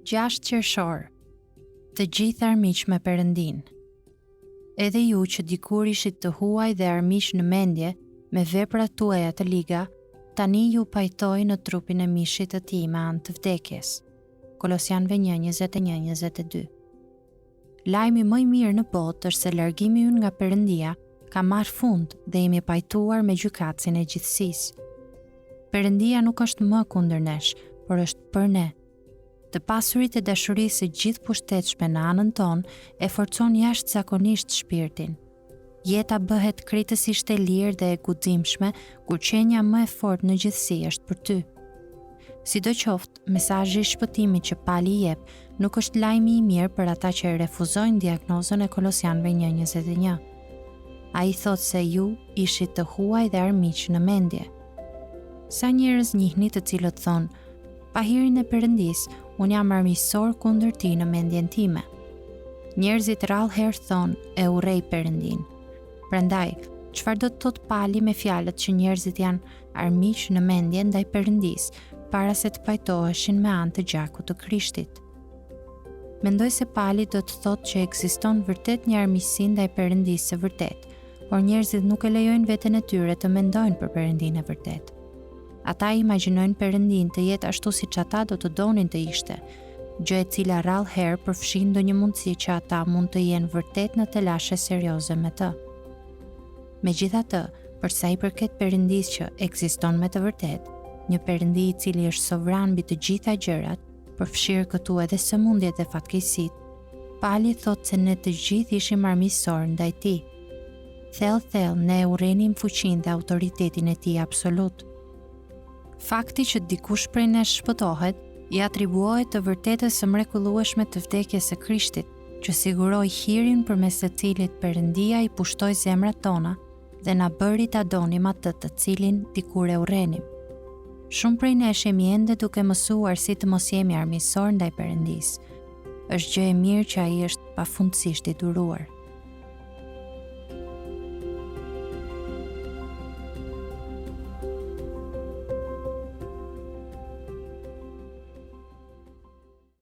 6 qershor. Të gjithë armiq me Perëndin. Edhe ju që dikur ishit të huaj dhe armiq në mendje me veprat tuaja të liga, tani ju pajtoj në trupin e mishit të tij me anë të vdekjes. Kolosianëve 1:21-22. Lajmi më i mirë në botë është se largimi ynë nga Perëndia ka marrë fund dhe jemi pajtuar me gjykatësin e gjithësisë. Perëndia nuk është më kundër nesh, por është për ne. Të pasurit e dashurisë së gjithë pushtetshme në anën tonë e forcon jashtëzakonisht shpirtin. Jeta bëhet krejtësisht e lirë dhe e guximshme kur qenja më e fortë në gjithësi është për ty. Sidoqoftë, mesazhi i shpëtimit që Pali jep nuk është lajmi i mirë për ata që refuzojnë diagnozën e Kolosianëve 1:21. Ai thotë se ju ishit të huaj dhe armiq në mendje. Sa njerëz njihni të cilët thonë, pa hirin e Perëndis, unë jam armiqësor kundër ti në mendjen time. Njerëzit rrallëherë thonë, e urrej Perëndin. Prandaj, çfarë do të thotë Pali me fjalët që njerëzit janë armiq në mendje ndaj Perëndis, para se të pajtoheshin me anë të gjakut të Krishtit? Mendoj se Pali do të thotë që ekziston vërtet një armiqësi ndaj Perëndisë së vërtet, por njerëzit nuk e lejojnë veten e tyre të mendojnë për Perëndinë e vërtet. Ata imagjinojnë Perëndin të jetë ashtu siç ata do të donin të ishte, gjë e cila rrallëherë përfshin ndonjë mundësi që ata mund të jenë vërtet në telashe serioze me të. Megjithatë, për sa i përket Perëndisë që ekziston me të vërtet, një Perëndi i cili është sovran mbi të gjitha gjërat, përfshirë këtu edhe sëmundjet dhe fatkeqësitë, Pali thotë se ne të gjithë ishim armiqësor ndaj tij. Thellë ne e urrenim fuqinë dhe autoritetin e tij absolut. Fakti që dikush prej nesh shpëtohet, i atribuohet të vërtetës së mrekullueshme të vdekjes së Krishtit, që siguroi hirin përmes të cilit Perëndia i pushtoi zemrat tona dhe na bëri ta donim atë të cilin dikur e urrenim. Shumë prej nesh jemi ende duke mësuar si të mos jemi armiqësor ndaj Perëndisë. Është gjë e mirë që ai është pafundësisht i duruar.